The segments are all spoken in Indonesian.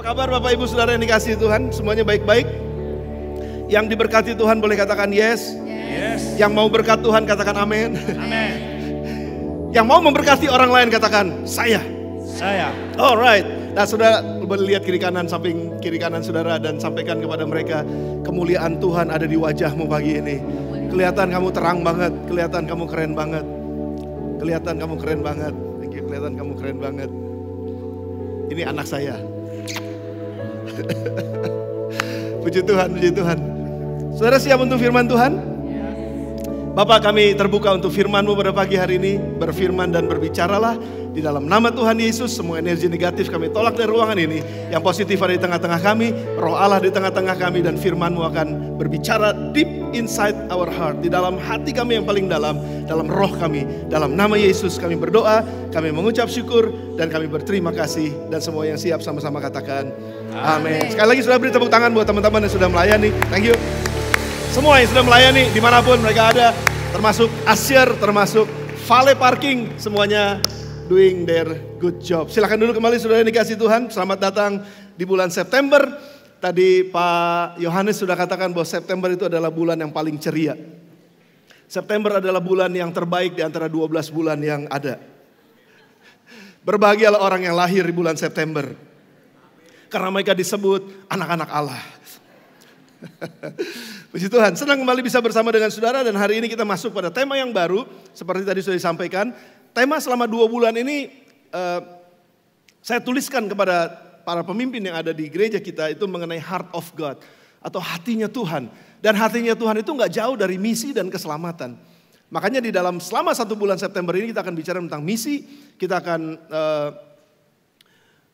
kabar Bapak Ibu Saudara yang dikasihi Tuhan? Semuanya baik-baik? Yang diberkati Tuhan boleh katakan yes? Yes. Yang mau berkat Tuhan katakan amin. Amin. Yang mau memberkati orang lain katakan saya. Saya. Alright. Nah saudara boleh lihat kiri kanan, samping kiri kanan saudara, dan sampaikan kepada mereka kemuliaan Tuhan ada di wajahmu pagi ini. Kelihatan kamu terang banget, kelihatan kamu keren banget. Kelihatan kamu keren banget. Thank you, kelihatan kamu keren banget. Ini anak saya. Puji Tuhan, puji Tuhan. Saudara siap untuk firman Tuhan? Bapak, kami terbuka untuk firman-Mu pada pagi hari ini. Berfirman dan berbicaralah di dalam nama Tuhan Yesus. Semua energi negatif kami tolak dari ruangan ini. Yang positif ada di tengah-tengah kami. Roh Allah di tengah-tengah kami. Dan firman-Mu akan berbicara deep inside our heart. Di dalam hati kami yang paling dalam. Dalam roh kami. Dalam nama Yesus kami berdoa. Kami mengucap syukur. Dan kami berterima kasih. Dan semua yang siap sama-sama katakan amin. Sekali lagi sudah beri tepuk tangan buat teman-teman yang sudah melayani. Thank you. Semua yang sudah melayani dimanapun mereka ada, termasuk Asyir, termasuk Vale Parking, semuanya doing their good job. Silakan dulu kembali saudara yang dikasih Tuhan. Selamat datang di bulan September. Tadi Pak Yohanes sudah katakan bahwa September itu adalah bulan yang paling ceria. September adalah bulan yang terbaik di antara 12 bulan yang ada. Berbahagialah orang yang lahir di bulan September, karena mereka disebut anak-anak Allah. Puji Tuhan, senang kembali bisa bersama dengan saudara. Dan hari ini kita masuk pada tema yang baru. Seperti tadi sudah disampaikan, tema selama 2 bulan ini saya tuliskan kepada para pemimpin yang ada di gereja kita itu mengenai heart of God, atau hatinya Tuhan. Dan hatinya Tuhan itu gak jauh dari misi dan keselamatan. Makanya di dalam selama 1 bulan September ini kita akan bicara tentang misi. Kita akan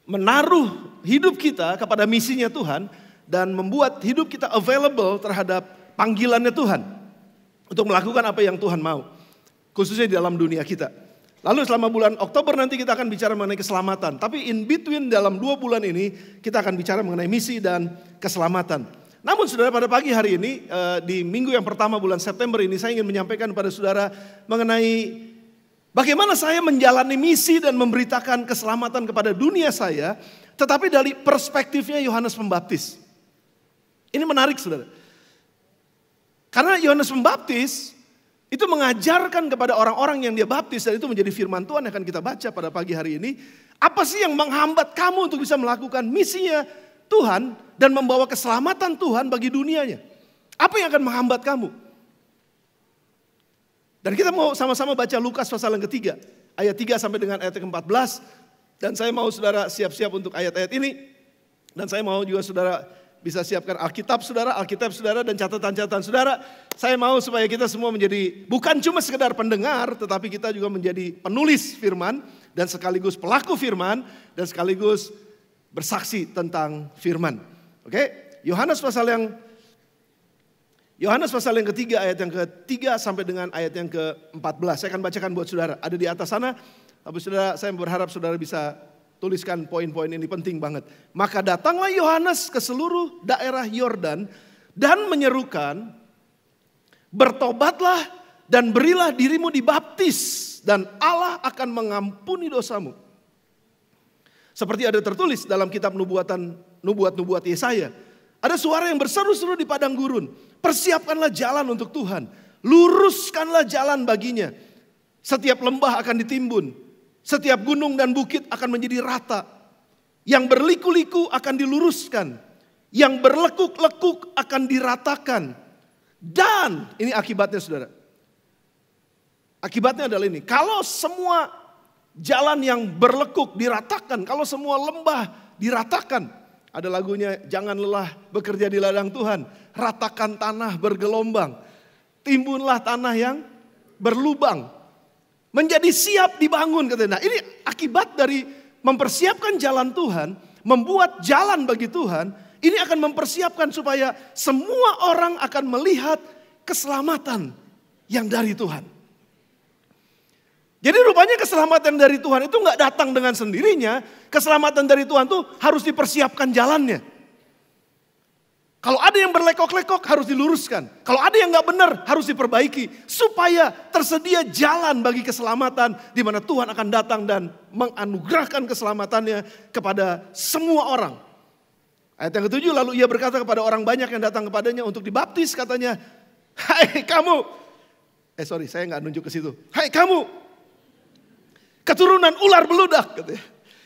menaruh hidup kita kepada misinya Tuhan. Dan membuat hidup kita available terhadap panggilannya Tuhan. Untuk melakukan apa yang Tuhan mau. Khususnya di dalam dunia kita. Lalu selama bulan Oktober nanti kita akan bicara mengenai keselamatan. Tapi in between dalam 2 bulan ini kita akan bicara mengenai misi dan keselamatan. Namun saudara, pada pagi hari ini di minggu yang pertama bulan September ini saya ingin menyampaikan kepada saudara mengenai bagaimana saya menjalani misi dan memberitakan keselamatan kepada dunia saya. Tetapi dari perspektifnya Yohanes Pembaptis. Ini menarik saudara. Karena Yohanes Pembaptis itu mengajarkan kepada orang-orang yang dia baptis. Dan itu menjadi firman Tuhan yang akan kita baca pada pagi hari ini. Apa sih yang menghambat kamu untuk bisa melakukan misinya Tuhan dan membawa keselamatan Tuhan bagi dunianya? Apa yang akan menghambat kamu? Dan kita mau sama-sama baca Lukas pasal yang ketiga. Ayat 3 sampai dengan ayat ke-14. Dan saya mau saudara siap-siap untuk ayat-ayat ini. Dan saya mau juga saudara bisa siapkan Alkitab saudara dan catatan-catatan saudara. Saya mau supaya kita semua menjadi bukan cuma sekedar pendengar, tetapi kita juga menjadi penulis firman dan sekaligus pelaku firman dan sekaligus bersaksi tentang firman. Oke? Yohanes pasal yang ketiga ayat yang ke-3 sampai dengan ayat yang ke-14. Saya akan bacakan buat saudara. Ada di atas sana. Tapi saudara, saya berharap saudara bisa tuliskan poin-poin ini, penting banget. Maka datanglah Yohanes ke seluruh daerah Yordan dan menyerukan, bertobatlah dan berilah dirimu dibaptis dan Allah akan mengampuni dosamu. Seperti ada tertulis dalam kitab nubuat Yesaya. Ada suara yang berseru-seru di padang gurun. Persiapkanlah jalan untuk Tuhan. Luruskanlah jalan baginya. Setiap lembah akan ditimbun. Setiap gunung dan bukit akan menjadi rata. Yang berliku-liku akan diluruskan. Yang berlekuk-lekuk akan diratakan. Dan ini akibatnya saudara. Akibatnya adalah ini. Kalau semua jalan yang berlekuk diratakan. Kalau semua lembah diratakan. Ada lagunya, jangan lelah bekerja di ladang Tuhan. Ratakan tanah bergelombang. Timbunlah tanah yang berlubang. Menjadi siap dibangun katanya. Nah, ini akibat dari mempersiapkan jalan Tuhan, membuat jalan bagi Tuhan, ini akan mempersiapkan supaya semua orang akan melihat keselamatan yang dari Tuhan. Jadi rupanya keselamatan dari Tuhan itu gak datang dengan sendirinya. Keselamatan dari Tuhan itu harus dipersiapkan jalannya. Kalau ada yang berlekok-lekok harus diluruskan. Kalau ada yang gak benar harus diperbaiki. Supaya tersedia jalan bagi keselamatan. Di mana Tuhan akan datang dan menganugerahkan keselamatannya kepada semua orang. Ayat yang ke-7, lalu ia berkata kepada orang banyak yang datang kepadanya untuk dibaptis, katanya, hai kamu, saya nggak nunjuk ke situ. Hai kamu, keturunan ular beludak, katanya.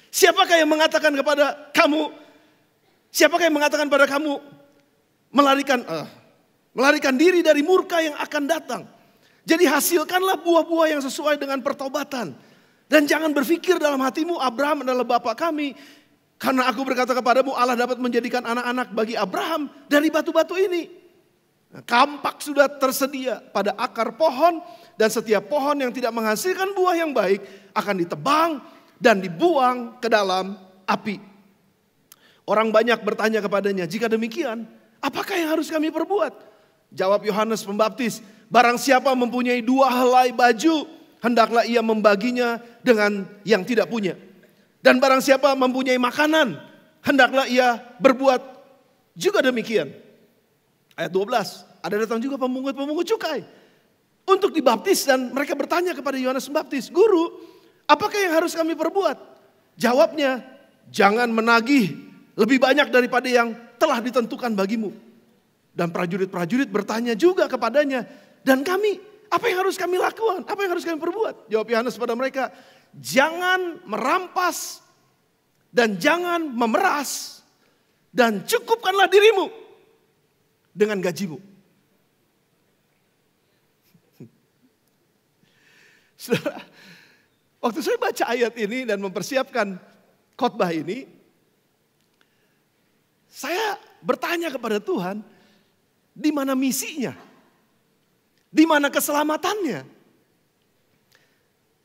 Siapakah yang mengatakan kepada kamu melarikan diri dari murka yang akan datang. Jadi hasilkanlah buah-buah yang sesuai dengan pertobatan. Dan jangan berpikir dalam hatimu, Abraham adalah bapa kami. Karena aku berkata kepadamu, Allah dapat menjadikan anak-anak bagi Abraham dari batu-batu ini. Kampak sudah tersedia pada akar pohon, dan setiap pohon yang tidak menghasilkan buah yang baik akan ditebang dan dibuang ke dalam api. Orang banyak bertanya kepadanya, jika demikian, apakah yang harus kami perbuat? Jawab Yohanes Pembaptis, barang siapa mempunyai 2 helai baju, hendaklah ia membaginya dengan yang tidak punya. Dan barang siapa mempunyai makanan, hendaklah ia berbuat juga demikian. Ayat 12, ada datang juga pemungut-pemungut cukai untuk dibaptis, dan mereka bertanya kepada Yohanes Pembaptis, Guru, apakah yang harus kami perbuat? Jawabnya, jangan menagih lebih banyak daripada yang telah ditentukan bagimu. Dan prajurit-prajurit bertanya juga kepadanya, dan kami, apa yang harus kami lakukan? Apa yang harus kami perbuat? Jawab Yohanes pada mereka, jangan merampas dan jangan memeras, dan cukupkanlah dirimu dengan gajimu. Saudara, waktu saya baca ayat ini dan mempersiapkan khotbah ini, saya bertanya kepada Tuhan, di mana misinya? Di mana keselamatannya?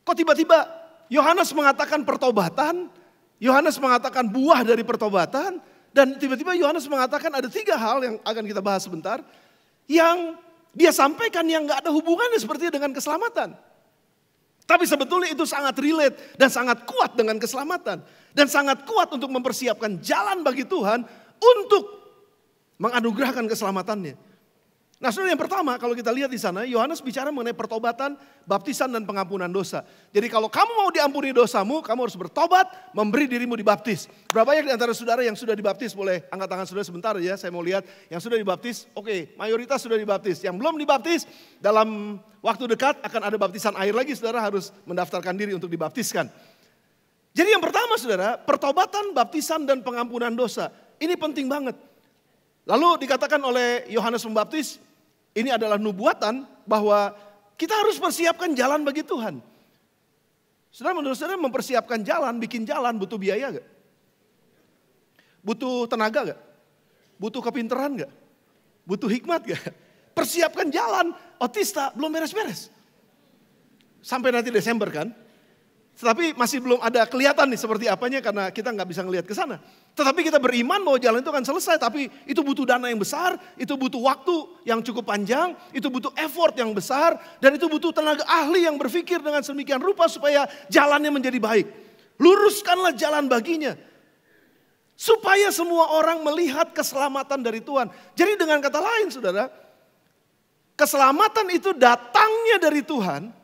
Kok tiba-tiba Yohanes mengatakan pertobatan, Yohanes mengatakan buah dari pertobatan, dan tiba-tiba Yohanes mengatakan ada 3 hal yang akan kita bahas sebentar, yang dia sampaikan yang gak ada hubungannya sepertinya dengan keselamatan. Tapi sebetulnya itu sangat relate dan sangat kuat dengan keselamatan. Dan sangat kuat untuk mempersiapkan jalan bagi Tuhan untuk menganugerahkan keselamatannya. Nah, saudara, yang pertama kalau kita lihat di sana, Yohanes bicara mengenai pertobatan, baptisan dan pengampunan dosa. Jadi kalau kamu mau diampuni dosamu, kamu harus bertobat, memberi dirimu dibaptis. Berapa banyak di antara saudara yang sudah dibaptis? Boleh angkat tangan saudara sebentar ya, saya mau lihat. Yang sudah dibaptis, oke, mayoritas sudah dibaptis. Yang belum dibaptis, dalam waktu dekat akan ada baptisan air lagi, saudara harus mendaftarkan diri untuk dibaptiskan. Jadi yang pertama saudara, pertobatan, baptisan dan pengampunan dosa. Ini penting banget. Lalu dikatakan oleh Yohanes Pembaptis, ini adalah nubuatan bahwa kita harus persiapkan jalan bagi Tuhan. Saudara, menurut saudara mempersiapkan jalan, bikin jalan butuh biaya gak? Butuh tenaga gak? Butuh kepintaran gak? Butuh hikmat gak? Persiapkan jalan, otista belum beres-beres. Sampai nanti Desember kan? Tetapi masih belum ada kelihatan nih seperti apanya karena kita nggak bisa ngelihat ke sana. Tetapi kita beriman bahwa jalan itu akan selesai. Tapi itu butuh dana yang besar, itu butuh waktu yang cukup panjang, itu butuh effort yang besar, dan itu butuh tenaga ahli yang berpikir dengan sedemikian rupa supaya jalannya menjadi baik. Luruskanlah jalan baginya. Supaya semua orang melihat keselamatan dari Tuhan. Jadi dengan kata lain saudara, keselamatan itu datangnya dari Tuhan.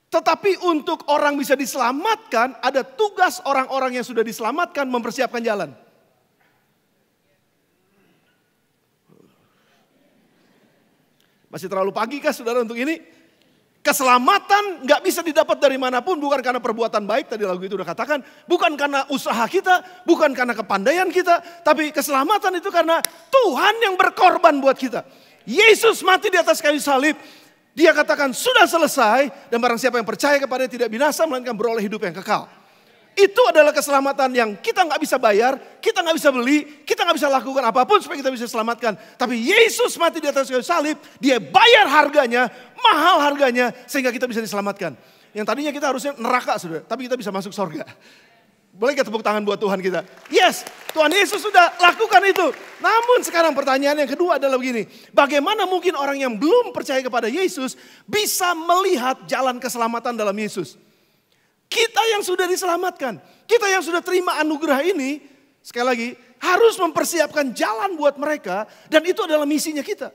Tetapi untuk orang bisa diselamatkan, ada tugas orang-orang yang sudah diselamatkan mempersiapkan jalan. Masih terlalu pagi kah saudara untuk ini? Keselamatan gak bisa didapat dari manapun, bukan karena perbuatan baik, tadi lagu itu udah katakan. Bukan karena usaha kita, bukan karena kepandaian kita. Tapi keselamatan itu karena Tuhan yang berkorban buat kita. Yesus mati di atas kayu salib. Dia katakan sudah selesai, dan barang siapa yang percaya kepada dia tidak binasa melainkan beroleh hidup yang kekal. Itu adalah keselamatan yang kita nggak bisa bayar, kita nggak bisa beli, kita nggak bisa lakukan apapun supaya kita bisa selamatkan. Tapi Yesus mati di atas kayu salib, dia bayar harganya, mahal harganya sehingga kita bisa diselamatkan. Yang tadinya kita harusnya neraka saudara, tapi kita bisa masuk surga. Boleh kita tepuk tangan buat Tuhan kita? Yes, Tuhan Yesus sudah lakukan itu. Namun sekarang pertanyaan yang kedua adalah begini. Bagaimana mungkin orang yang belum percaya kepada Yesus bisa melihat jalan keselamatan dalam Yesus? Kita yang sudah diselamatkan, kita yang sudah terima anugerah ini, sekali lagi harus mempersiapkan jalan buat mereka, dan itu adalah misinya kita.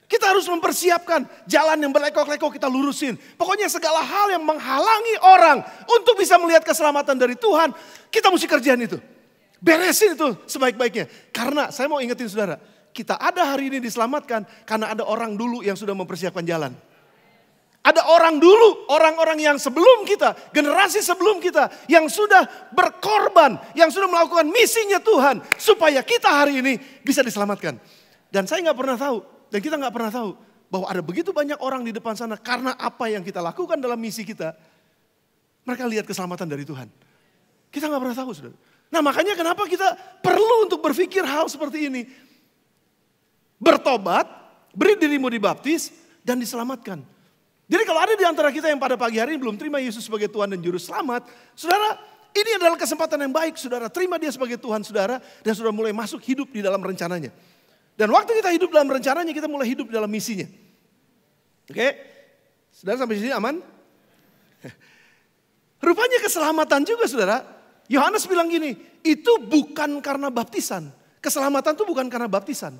Kita harus mempersiapkan jalan yang berlekok-lekok kita lurusin. Pokoknya segala hal yang menghalangi orang untuk bisa melihat keselamatan dari Tuhan, kita mesti kerjain itu. Beresin itu sebaik-baiknya. Karena saya mau ingetin saudara, kita ada hari ini diselamatkan karena ada orang dulu yang sudah mempersiapkan jalan. Ada orang dulu, orang-orang yang sebelum kita, generasi sebelum kita, yang sudah berkorban, yang sudah melakukan misinya Tuhan, supaya kita hari ini bisa diselamatkan. Dan saya nggak pernah tahu, dan kita nggak pernah tahu, bahwa ada begitu banyak orang di depan sana, karena apa yang kita lakukan dalam misi kita, mereka lihat keselamatan dari Tuhan. Kita nggak pernah tahu, saudara. Nah makanya kenapa kita perlu untuk berpikir hal seperti ini. Bertobat, beri dirimu dibaptis, dan diselamatkan. Jadi kalau ada di antara kita yang pada pagi hari ini belum terima Yesus sebagai Tuhan dan Juru Selamat, saudara, ini adalah kesempatan yang baik, saudara. Terima dia sebagai Tuhan saudara, dan saudara mulai masuk hidup di dalam rencananya. Dan waktu kita hidup dalam rencananya, kita mulai hidup dalam misinya. Oke, saudara sampai sini aman? Rupanya keselamatan juga saudara. Yohanes bilang gini, itu bukan karena baptisan. Keselamatan itu bukan karena baptisan.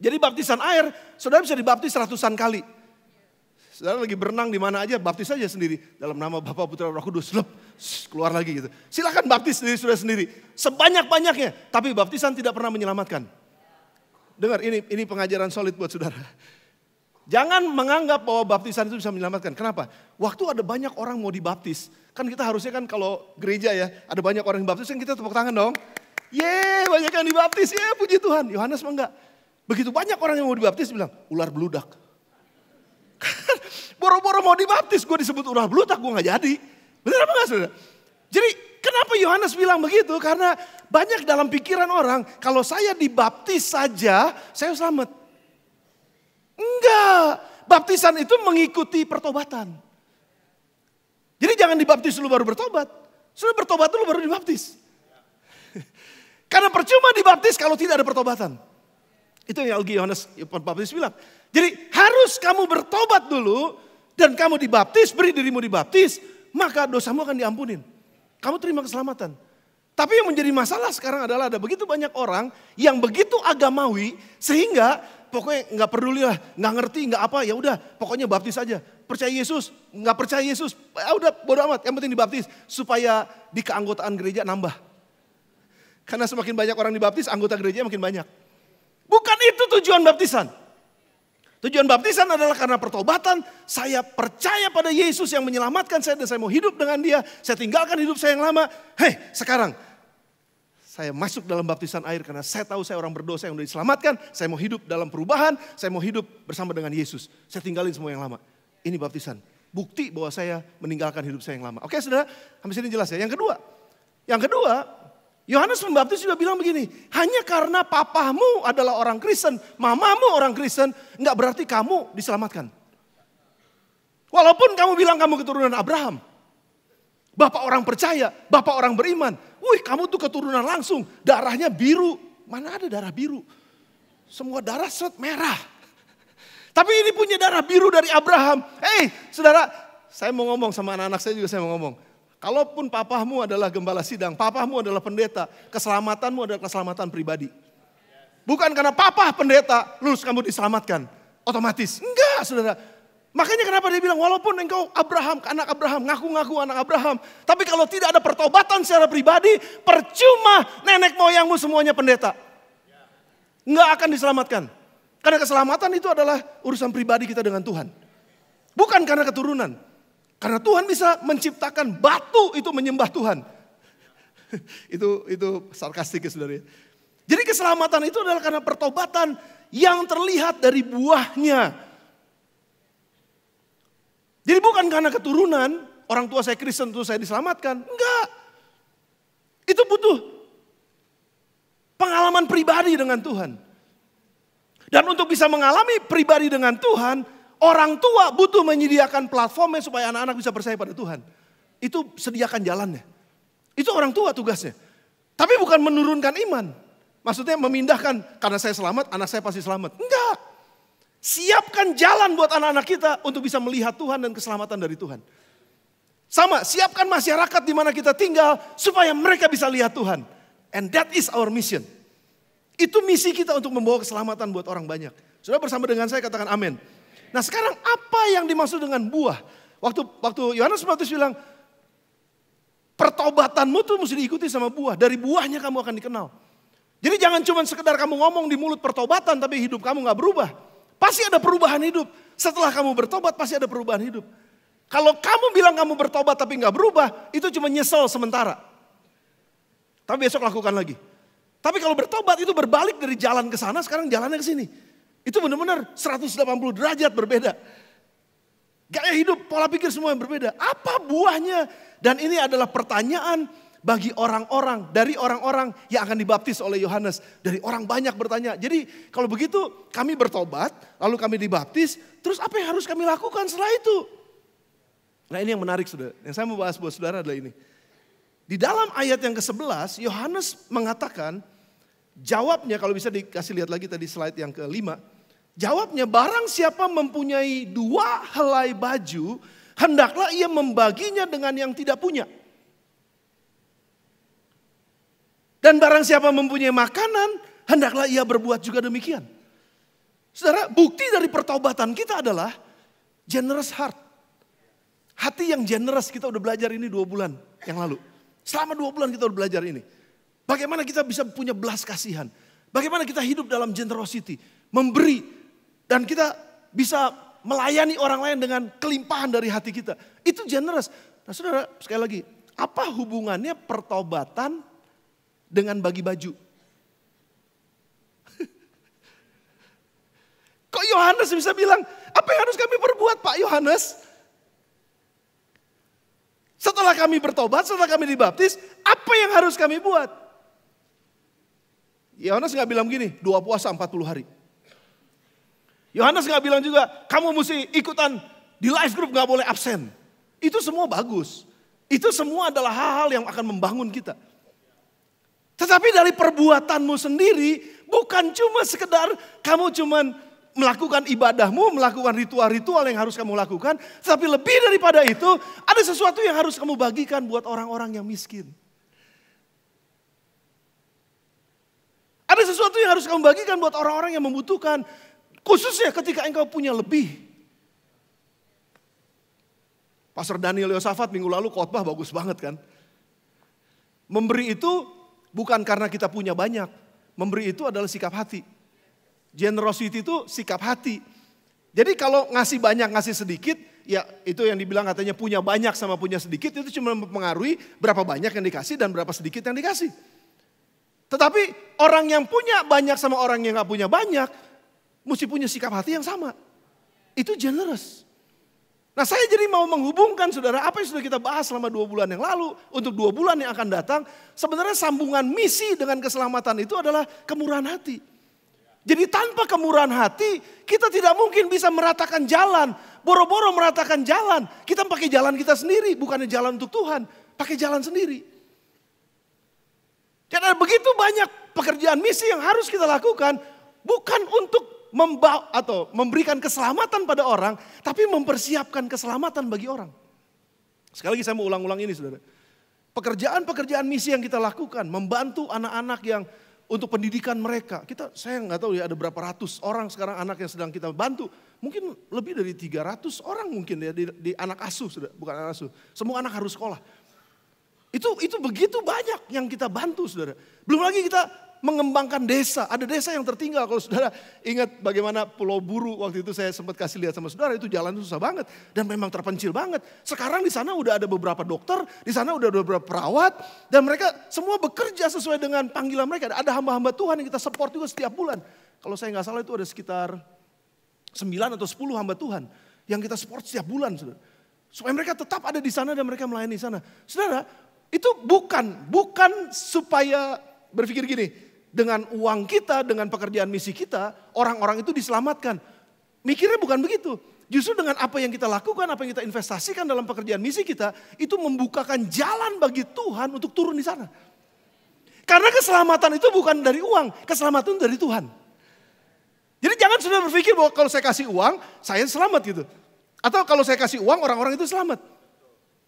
Jadi baptisan air, saudara bisa dibaptis ratusan kali. Saudara lagi berenang di mana aja, baptis aja sendiri. Dalam nama Bapa, Putra, Roh Kudus, keluar lagi gitu. Silakan baptis diri saudara sendiri. Sebanyak-banyaknya, tapi baptisan tidak pernah menyelamatkan. Dengar, ini pengajaran solid buat saudara. Jangan menganggap bahwa baptisan itu bisa menyelamatkan. Kenapa? Waktu ada banyak orang mau dibaptis, kan kita harusnya kan kalau gereja ya, ada banyak orang yang dibaptis, kan kita tepuk tangan dong. Yeay, banyak yang dibaptis, ya puji Tuhan. Yohanes mah enggak. Begitu banyak orang yang mau dibaptis, bilang, ular beludak. Boro-boro mau dibaptis, gue disebut ular beludak, gue gak jadi. Benar apa enggak saudara? Jadi kenapa Yohanes bilang begitu? Karena banyak dalam pikiran orang, kalau saya dibaptis saja, saya selamat. Enggak, baptisan itu mengikuti pertobatan. Jadi jangan dibaptis dulu baru bertobat. Sudah bertobat dulu baru dibaptis. Karena percuma dibaptis kalau tidak ada pertobatan. Itu yang Yohanes Pembaptis bilang. Jadi harus kamu bertobat dulu dan kamu dibaptis, beri dirimu dibaptis, maka dosamu akan diampunin. Kamu terima keselamatan. Tapi yang menjadi masalah sekarang adalah ada begitu banyak orang yang begitu agamawi sehingga pokoknya nggak peduli lah, nggak ngerti, nggak apa, ya udah, pokoknya baptis aja. Percaya Yesus, nggak percaya Yesus, ya udah bodo amat. Yang penting dibaptis supaya di keanggotaan gereja nambah. Karena semakin banyak orang dibaptis, anggota gereja makin banyak. Bukan itu tujuan baptisan. Tujuan baptisan adalah karena pertobatan. Saya percaya pada Yesus yang menyelamatkan saya dan saya mau hidup dengan Dia. Saya tinggalkan hidup saya yang lama. Sekarang saya masuk dalam baptisan air karena saya tahu saya orang berdosa yang sudah diselamatkan. Saya mau hidup dalam perubahan, saya mau hidup bersama dengan Yesus. Saya tinggalin semua yang lama. Ini baptisan. Bukti bahwa saya meninggalkan hidup saya yang lama. Oke saudara, sampai sini jelas ya. Yang kedua, Yohanes Pembaptis juga bilang begini. Hanya karena papamu adalah orang Kristen, mamamu orang Kristen, enggak berarti kamu diselamatkan. Walaupun kamu bilang kamu keturunan Abraham. Bapak orang percaya, bapak orang beriman. Wih, kamu tuh keturunan langsung, darahnya biru. Mana ada darah biru? Semua darah merah. Tapi ini punya darah biru dari Abraham. Saudara, saya mau ngomong sama anak-anak saya juga saya mau ngomong. Kalaupun papamu adalah gembala sidang, papamu adalah pendeta, keselamatanmu adalah keselamatan pribadi. Bukan karena papa pendeta, lulus kamu diselamatkan. Otomatis. Enggak, saudara. Makanya kenapa dia bilang, walaupun engkau Abraham, anak Abraham, ngaku-ngaku anak Abraham. Tapi kalau tidak ada pertobatan secara pribadi, percuma nenek moyangmu semuanya pendeta. Enggak akan diselamatkan. Karena keselamatan itu adalah urusan pribadi kita dengan Tuhan. Bukan karena keturunan. Karena Tuhan bisa menciptakan batu itu menyembah Tuhan. itu sarkastik ya saudara. Jadi keselamatan itu adalah karena pertobatan yang terlihat dari buahnya. Jadi bukan karena keturunan, orang tua saya Kristen terus saya diselamatkan. Enggak. Itu butuh pengalaman pribadi dengan Tuhan. Dan untuk bisa mengalami pribadi dengan Tuhan, orang tua butuh menyediakan platformnya supaya anak-anak bisa percaya pada Tuhan. Itu sediakan jalannya. Itu orang tua tugasnya. Tapi bukan menurunkan iman. Maksudnya memindahkan, karena saya selamat, anak saya pasti selamat. Enggak. Siapkan jalan buat anak-anak kita untuk bisa melihat Tuhan dan keselamatan dari Tuhan. Sama, siapkan masyarakat di mana kita tinggal supaya mereka bisa lihat Tuhan. And that is our mission. Itu misi kita untuk membawa keselamatan buat orang banyak. Sudah bersama dengan saya katakan amin. Nah sekarang apa yang dimaksud dengan buah? Waktu Yohanes Pembaptis bilang, Pertobatanmu tuh mesti diikuti sama buah. Dari buahnya kamu akan dikenal. Jadi jangan cuma sekedar kamu ngomong di mulut pertobatan tapi hidup kamu gak berubah. Pasti ada perubahan hidup. Setelah kamu bertobat pasti ada perubahan hidup. Kalau kamu bilang kamu bertobat tapi gak berubah, itu cuma nyesel sementara. Tapi besok lakukan lagi. Tapi kalau bertobat itu berbalik dari jalan ke sana, sekarang jalannya ke sini. Itu benar-benar 180 derajat berbeda. Gaya hidup, pola pikir semua yang berbeda. Apa buahnya? Dan ini adalah pertanyaan bagi orang-orang, dari orang-orang yang akan dibaptis oleh Yohanes. Dari orang banyak bertanya. Jadi kalau begitu kami bertobat, lalu kami dibaptis, terus apa yang harus kami lakukan setelah itu? Nah ini yang menarik saudara. Yang saya mau bahas buat saudara adalah ini. Di dalam ayat yang ke-11, Yohanes mengatakan, jawabnya kalau bisa dikasih lihat lagi tadi slide yang ke-5. Jawabnya, barang siapa mempunyai 2 helai baju, hendaklah ia membaginya dengan yang tidak punya. Dan barang siapa mempunyai makanan, hendaklah ia berbuat juga demikian. Saudara, bukti dari pertobatan kita adalah generous heart. Hati yang generous, kita udah belajar ini 2 bulan yang lalu. Selama 2 bulan kita udah belajar ini. Bagaimana kita bisa punya belas kasihan. Bagaimana kita hidup dalam generosity. Memberi. Dan kita bisa melayani orang lain dengan kelimpahan dari hati kita. Itu generous. Nah saudara, sekali lagi. Apa hubungannya pertobatan dengan bagi baju? Kok Yohanes bisa bilang, apa yang harus kami perbuat Pak Yohanes? Setelah kami bertobat, setelah kami dibaptis, apa yang harus kami buat? Yohanes gak bilang begini, 2 puasa 40 hari. Yohanes gak bilang juga, kamu mesti ikutan di life group gak boleh absen. Itu semua bagus. Itu semua adalah hal-hal yang akan membangun kita. Tetapi dari perbuatanmu sendiri, bukan cuma sekedar kamu cuma melakukan ibadahmu, melakukan ritual-ritual yang harus kamu lakukan. Tetapi lebih daripada itu, ada sesuatu yang harus kamu bagikan buat orang-orang yang miskin. Ada sesuatu yang harus kamu bagikan buat orang-orang yang membutuhkan. Khususnya ketika engkau punya lebih. Pastor Daniel Yosafat minggu lalu khotbah bagus banget kan. Memberi itu bukan karena kita punya banyak. Memberi itu adalah sikap hati. Generosity itu sikap hati. Jadi kalau ngasih banyak ngasih sedikit, ya itu yang dibilang katanya punya banyak sama punya sedikit itu cuma mempengaruhi berapa banyak yang dikasih dan berapa sedikit yang dikasih. Tetapi orang yang punya banyak sama orang yang gak punya banyak, mesti punya sikap hati yang sama. Itu generous. Nah saya jadi mau menghubungkan saudara, apa yang sudah kita bahas selama 2 bulan yang lalu, untuk 2 bulan yang akan datang, sebenarnya sambungan misi dengan keselamatan itu adalah kemurahan hati. Jadi tanpa kemurahan hati, kita tidak mungkin bisa meratakan jalan. Boro-boro meratakan jalan. Kita pakai jalan kita sendiri, bukannya jalan untuk Tuhan. Pakai jalan sendiri. Dan ada begitu banyak pekerjaan misi yang harus kita lakukan. Bukan untuk membawa atau memberikan keselamatan pada orang. Tapi mempersiapkan keselamatan bagi orang. Sekali lagi saya mau ulang-ulang ini saudara. Pekerjaan-pekerjaan misi yang kita lakukan. Membantu anak-anak yang untuk pendidikan mereka. Saya nggak tahu ya ada berapa ratus orang sekarang anak yang sedang kita bantu. Mungkin lebih dari 300 orang mungkin ya di anak asuh, bukan anak asuh. Semua anak harus sekolah. Itu begitu banyak yang kita bantu saudara. Belum lagi kita mengembangkan desa. Ada desa yang tertinggal. Kalau saudara ingat bagaimana Pulau Buru waktu itu saya sempat kasih lihat sama saudara. Itu jalan susah banget. Dan memang terpencil banget. Sekarang di sana udah ada beberapa dokter. Di sana udah ada beberapa perawat. Dan mereka semua bekerja sesuai dengan panggilan mereka. Ada hamba-hamba Tuhan yang kita support juga setiap bulan. Kalau saya nggak salah itu ada sekitar 9 atau 10 hamba Tuhan. Yang kita support setiap bulan saudara. Supaya mereka tetap ada di sana dan mereka melayani di sana. Saudara, itu bukan supaya berpikir gini, dengan uang kita, dengan pekerjaan misi kita, orang-orang itu diselamatkan. Mikirnya bukan begitu. Justru dengan apa yang kita lakukan, apa yang kita investasikan dalam pekerjaan misi kita, itu membukakan jalan bagi Tuhan untuk turun di sana. Karena keselamatan itu bukan dari uang, keselamatan itu dari Tuhan. Jadi jangan sudah berpikir bahwa kalau saya kasih uang, saya selamat gitu. Atau kalau saya kasih uang, orang-orang itu selamat.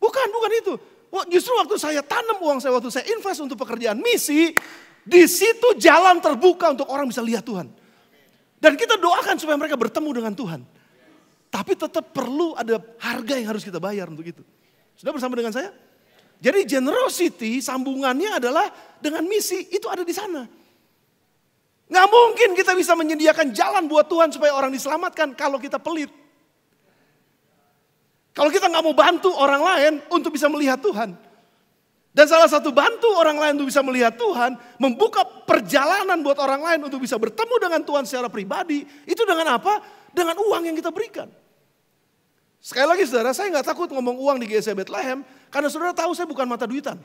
Bukan itu. Justru waktu saya tanam uang saya, waktu saya invest untuk pekerjaan misi, di situ jalan terbuka untuk orang bisa lihat Tuhan. Dan kita doakan supaya mereka bertemu dengan Tuhan. Tapi tetap perlu ada harga yang harus kita bayar untuk itu. Sudah bersama dengan saya? Jadi generosity sambungannya adalah dengan misi, itu ada di sana. Nggak mungkin kita bisa menyediakan jalan buat Tuhan supaya orang diselamatkan kalau kita pelit. Kalau kita nggak mau bantu orang lain untuk bisa melihat Tuhan. Dan salah satu bantu orang lain untuk bisa melihat Tuhan, membuka perjalanan buat orang lain untuk bisa bertemu dengan Tuhan secara pribadi, itu dengan apa? Dengan uang yang kita berikan. Sekali lagi saudara, saya nggak takut ngomong uang di GSI Bethlehem, karena saudara tahu saya bukan mata duitan.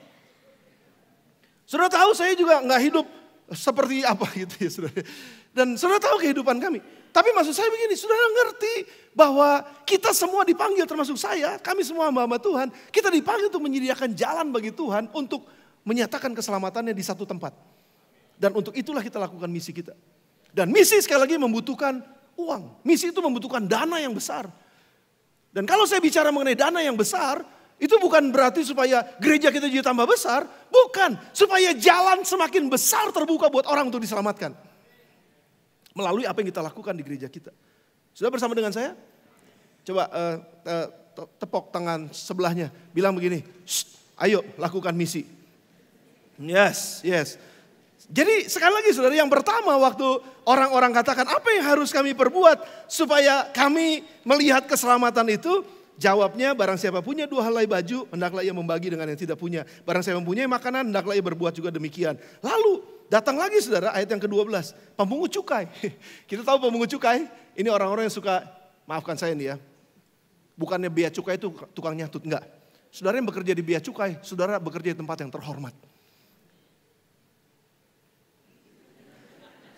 Saudara tahu saya juga nggak hidup seperti apa gitu ya saudara. Dan saudara tahu kehidupan kami. Tapi maksud saya begini, saudara ngerti bahwa kita semua dipanggil termasuk saya, kami semua hamba-hamba Tuhan, kita dipanggil untuk menyediakan jalan bagi Tuhan untuk menyatakan keselamatannya di satu tempat. Dan untuk itulah kita lakukan misi kita. Dan misi sekali lagi membutuhkan uang. Misi itu membutuhkan dana yang besar. Dan kalau saya bicara mengenai dana yang besar, itu bukan berarti supaya gereja kita jadi tambah besar. Bukan, supaya jalan semakin besar terbuka buat orang untuk diselamatkan. Melalui apa yang kita lakukan di gereja kita. Sudah bersama dengan saya? Coba tepok tangan sebelahnya. Bilang begini, ayo lakukan misi. Yes. Jadi sekali lagi saudara, yang pertama waktu orang-orang katakan apa yang harus kami perbuat supaya kami melihat keselamatan itu. Jawabnya, barang siapa punya 2 helai baju, hendaklah ia membagi dengan yang tidak punya. Barang siapa mempunyai makanan, hendaklah ia berbuat juga demikian. Lalu datang lagi saudara, ayat yang ke-12, pemungut cukai. Kita tahu pemungut cukai, ini orang-orang yang suka, maafkan saya nih ya, bukannya bea cukai itu tukang nyatut, enggak. Saudara yang bekerja di bea cukai, saudara bekerja di tempat yang terhormat.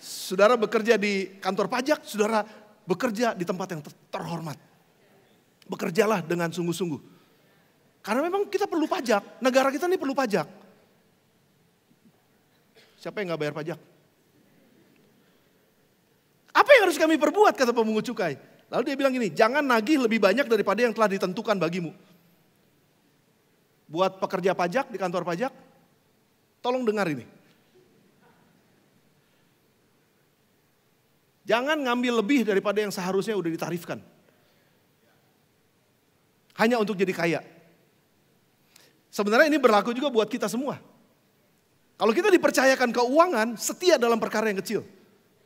Saudara bekerja di kantor pajak, saudara bekerja di tempat yang terhormat. Bekerjalah dengan sungguh-sungguh. Karena memang kita perlu pajak. Negara kita ini perlu pajak. Siapa yang gak bayar pajak? Apa yang harus kami perbuat, kata pemungut cukai. Lalu dia bilang gini, jangan nagih lebih banyak daripada yang telah ditentukan bagimu. Buat pekerja pajak di kantor pajak, tolong dengar ini. Jangan ngambil lebih daripada yang seharusnya udah ditarifkan. Hanya untuk jadi kaya. Sebenarnya ini berlaku juga buat kita semua. Kalau kita dipercayakan keuangan, setia dalam perkara yang kecil.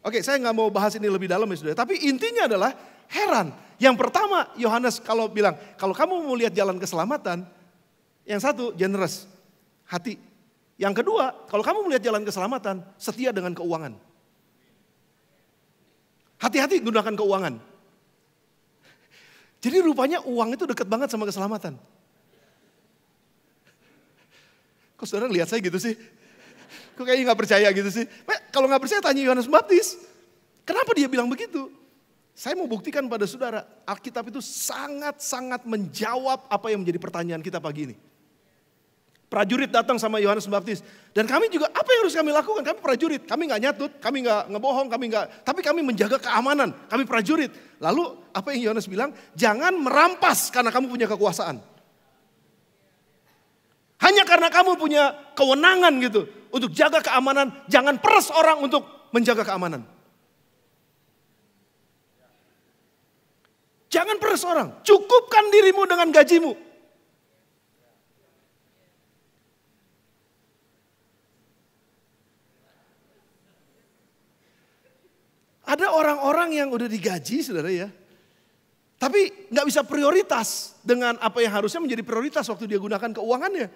Oke, saya nggak mau bahas ini lebih dalam ya saudara. Tapi intinya adalah heran. Yang pertama Yohanes kalau bilang, kalau kamu mau lihat jalan keselamatan, yang satu generous, hati. Yang kedua, kalau kamu melihat jalan keselamatan, setia dengan keuangan. Hati-hati gunakan keuangan. Jadi rupanya uang itu dekat banget sama keselamatan. Kok saudara lihat saya gitu sih? Kok kayaknya gak percaya gitu sih? Kalau gak percaya tanya Yohanes Pembaptis. Kenapa dia bilang begitu? Saya mau buktikan pada saudara, Alkitab itu sangat-sangat menjawab apa yang menjadi pertanyaan kita pagi ini. Prajurit datang sama Yohanes Pembaptis. Dan kami juga, apa yang harus kami lakukan? Kami prajurit, kami gak nyatut, kami gak ngebohong, tapi kami menjaga keamanan, kami prajurit. Lalu apa yang Yohanes bilang? Jangan merampas karena kamu punya kekuasaan. Hanya karena kamu punya kewenangan gitu, untuk jaga keamanan, jangan peres orang untuk menjaga keamanan. Jangan peres orang, cukupkan dirimu dengan gajimu. Ada orang-orang yang udah digaji saudara ya. Tapi gak bisa prioritas dengan apa yang harusnya menjadi prioritas waktu dia gunakan keuangannya.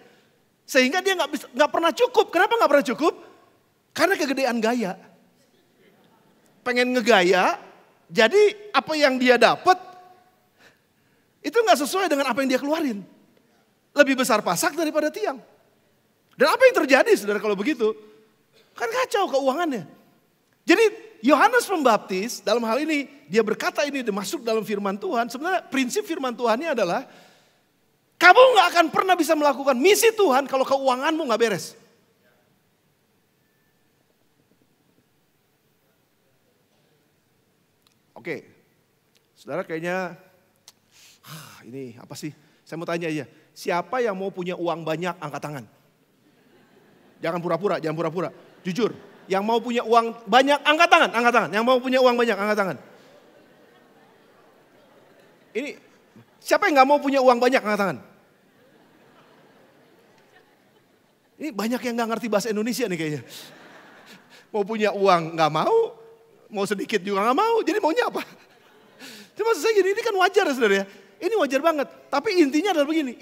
Sehingga dia gak pernah cukup. Kenapa gak pernah cukup? Karena kegedean gaya. Pengen ngegaya, jadi apa yang dia dapat itu gak sesuai dengan apa yang dia keluarin. Lebih besar pasak daripada tiang. Dan apa yang terjadi saudara kalau begitu? Kan kacau keuangannya. Jadi Yohanes Pembaptis dalam hal ini dia berkata ini masuk dalam firman Tuhan. Sebenarnya prinsip firman Tuhannya adalah kamu gak akan pernah bisa melakukan misi Tuhan kalau keuanganmu gak beres. Oke, saudara kayaknya ini apa sih? Saya mau tanya aja, siapa yang mau punya uang banyak angkat tangan? Jangan pura-pura, jujur. Yang mau punya uang banyak, angkat tangan. Yang mau punya uang banyak, angkat tangan. Ini, siapa yang gak mau punya uang banyak, angkat tangan. Ini banyak yang gak ngerti bahasa Indonesia nih kayaknya. Mau punya uang gak mau sedikit juga gak mau, jadi maunya apa? Cuma saya gini, ini kan wajar ya saudara ya. Ini wajar banget, tapi intinya adalah begini,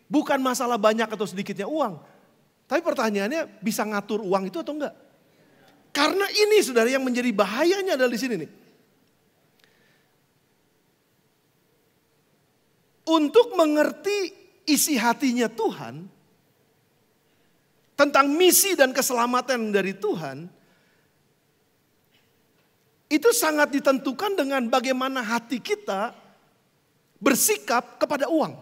bukan masalah banyak atau sedikitnya uang. Tapi pertanyaannya bisa ngatur uang itu atau enggak? Karena ini saudara yang menjadi bahayanya adalah di sini nih. Untuk mengerti isi hatinya Tuhan, tentang misi dan keselamatan dari Tuhan, itu sangat ditentukan dengan bagaimana hati kita bersikap kepada uang.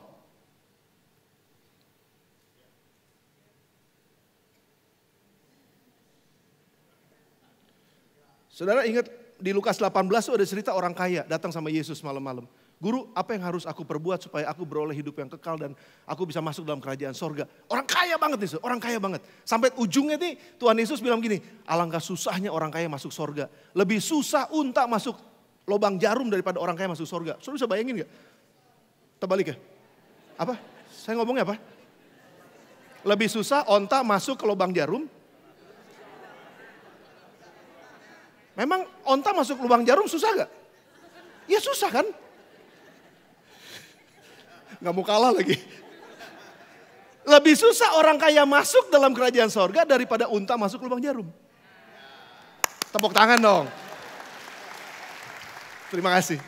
Saudara ingat di Lukas 18 itu ada cerita orang kaya datang sama Yesus malam-malam. Guru, apa yang harus aku perbuat supaya aku beroleh hidup yang kekal dan aku bisa masuk dalam kerajaan sorga. Orang kaya banget nih, orang kaya banget. Sampai ujungnya nih Tuhan Yesus bilang gini, alangkah susahnya orang kaya masuk sorga. Lebih susah unta masuk lubang jarum daripada orang kaya masuk sorga. Saudara bisa bayangin gak? Terbalik ya? Apa? Saya ngomongnya apa? Lebih susah onta masuk ke lubang jarum. Memang onta masuk lubang jarum susah gak? Ya susah kan? Gak mau kalah lagi. Lebih susah orang kaya masuk dalam kerajaan sorga daripada unta masuk lubang jarum. Tepuk tangan dong. Terima kasih.